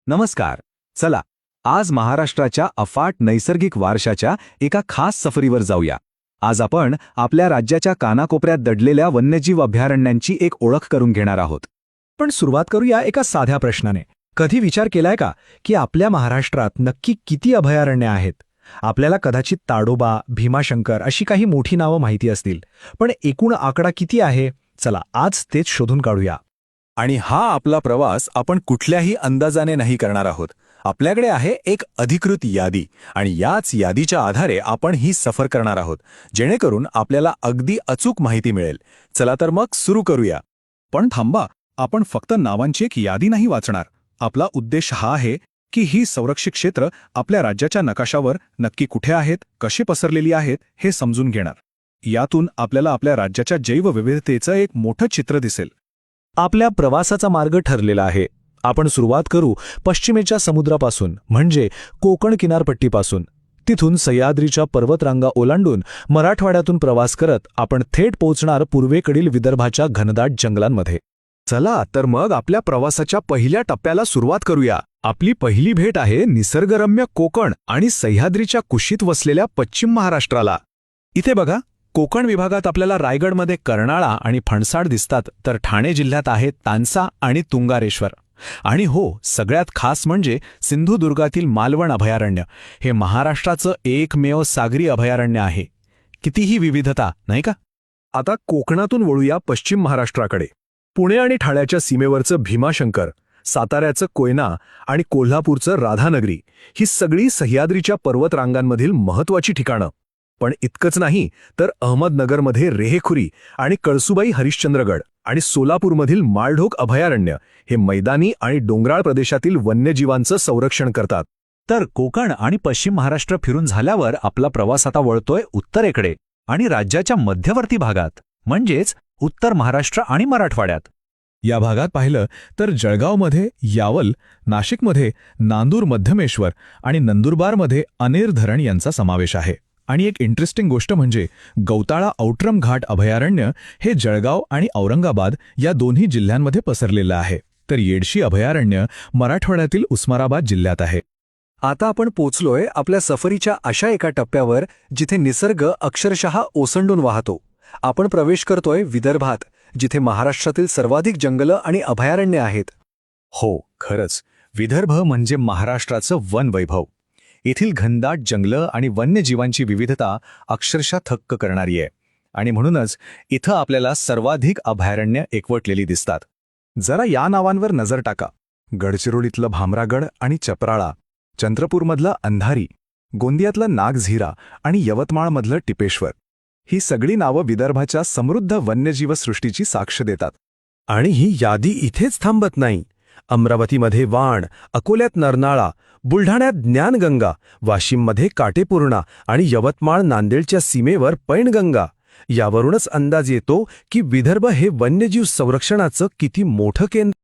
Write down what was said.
नमस्कार. चला, आज महाराष्ट्राच्या अफाट नैसर्गिक वारशाच्या एका खास सफरीवर जाऊया. आज आपण आपल्या राज्याच्या कानाकोपऱ्यात दडलेल्या वन्यजीव अभयारण्यांची एक ओळख करून घेणार आहोत. पण सुरुवात करूया एका साध्या प्रश्नाने. कधी विचार केलाय का की आपल्या महाराष्ट्रात नक्की किती अभयारण्य आहेत? आपल्याला कदाचित ताडोबा, भीमाशंकर अशी काही मोठी नावं माहिती असतील, पण एकूण आकडा किती आहे? चला आज तेच शोधून काढूया. आणि हा आपला प्रवास आपण कुठल्याही अंदाजाने नाही करणार आहोत. आपल्याकडे आहे एक अधिकृत यादी आणि याच यादीच्या आधारे आपण ही सफर करणार आहोत, जेणेकरून आपल्याला अगदी अचूक माहिती मिळेल. चला तर मग सुरू करूया. पण थांबा, आपण फक्त नावांची एक यादी नाही वाचणार. आपला उद्देश हा आहे की ही संरक्षित क्षेत्र आपल्या राज्याच्या नकाशावर नक्की कुठे आहेत, कशी पसरलेली आहेत हे समजून घेणार. यातून आपल्याला आपल्या राज्याच्या जैवविविधतेचं एक मोठं चित्र दिसेल. आपल्या प्रवासाचा मार्ग ठरलेला आहे. आपण सुरुवात करू पश्चिमेच्या समुद्रापासून, म्हणजे कोकण किनारपट्टीपासून. तिथून सह्याद्रीच्या पर्वतरांगा ओलांडून मराठवाड्यातून प्रवास करत आपण थेट पोहोचणार पूर्वेकडील विदर्भाच्या घनदाट जंगलांमध्ये. चला तर मग आपल्या प्रवासाच्या पहिल्या टप्प्याला सुरुवात करूया. आपली पहिली भेट आहे निसर्गरम्य कोकण आणि सह्याद्रीच्या कुशीत वसलेल्या पश्चिम महाराष्ट्राला. इथे बघा, कोकण विभागात आपल्याला रायगडमध्ये कर्नाळा आणि फणसाड दिसतात, तर ठाणे जिल्ह्यात आहेत तानसा आणि तुंगारेश्वर. आणि हो, सगळ्यात खास म्हणजे सिंधुदुर्गातील मालवण अभयारण्य. हे महाराष्ट्राचं एकमेव सागरी अभयारण्य आहे. कितीही विविधता, नाही का? आता कोकणातून वळूया पश्चिम महाराष्ट्राकडे. पुणे आणि ठाण्याच्या सीमेवरचं भीमाशंकर, साताऱ्याचं कोयना आणि कोल्हापूरचं राधानगरी ही सगळी सह्याद्रीच्या पर्वतरांगांमधील महत्त्वाची ठिकाणं. पण इतकंच नाही, तर अहमदनगरमध्ये रेहेखुरी आणि कळसुबाई हरिश्चंद्रगड आणि सोलापूरमधील माळढोक अभयारण्य हे मैदानी आणि डोंगराळ प्रदेशातील वन्यजीवांचं संरक्षण करतात. तर कोकण आणि पश्चिम महाराष्ट्र फिरून झाल्यावर आपला प्रवास आता वळतोय उत्तरेकडे आणि राज्याच्या मध्यवर्ती भागात, म्हणजेच उत्तर महाराष्ट्र आणि मराठवाड्यात. या भागात पाहिलं तर जळगावमध्ये यावल, नाशिकमध्ये नांदूर मध्यमेश्वर आणि नंदुरबारमध्ये अनेर धरण यांचा समावेश आहे. आणि एक इंटरेस्टिंग गोष्ट म्हणजे गौताळा औट्रम घाट अभयारण्य हे जळगाव आणि औरंगाबाद या दोन्ही जिल्ह्यांमध्ये पसरलेलं आहे. तर येडशी अभयारण्य मराठवाड्यातील उस्मानाबाद जिल्ह्यात आहे. आता आपण पोचलोय आपल्या सफरीच्या अशा एका टप्प्यावर जिथे निसर्ग अक्षरशः ओसंडून वाहतो. आपण प्रवेश करतोय विदर्भात, जिथे महाराष्ट्रातील सर्वाधिक जंगलं आणि अभयारण्य आहेत. हो, खरंच विदर्भ म्हणजे महाराष्ट्राचं वनवैभव. येथील घनदाट जंगलं आणि वन्यजीवांची विविधता अक्षरशः थक्क करणारी आहे. आणि म्हणूनच इथं आपल्याला सर्वाधिक अभयारण्य एकवटलेली दिसतात. जरा या नावांवर नजर टाका. गडचिरोलीतलं भामरागड आणि चपराळा, चंद्रपूरमधलं अंधारी, गोंदियातलं नागझिरा आणि यवतमाळमधलं टिपेश्वर ही सगळी नावं विदर्भाच्या समृद्ध वन्यजीवसृष्टीची साक्ष देतात. आणि ही यादी इथेच थांबत नाही. अमरावतीमध्ये वाण, अकोल्यात नरनाळा, बुलढाण्यात ज्ञानगंगा, वाशिममध्ये काटेपूर्णा आणि यवतमाळ नांदेडच्या सीमेवर पैणगंगा. यावरूनच अंदाज येतो की विदर्भ हे वन्यजीव संरक्षणाचं किती मोठं केंद्र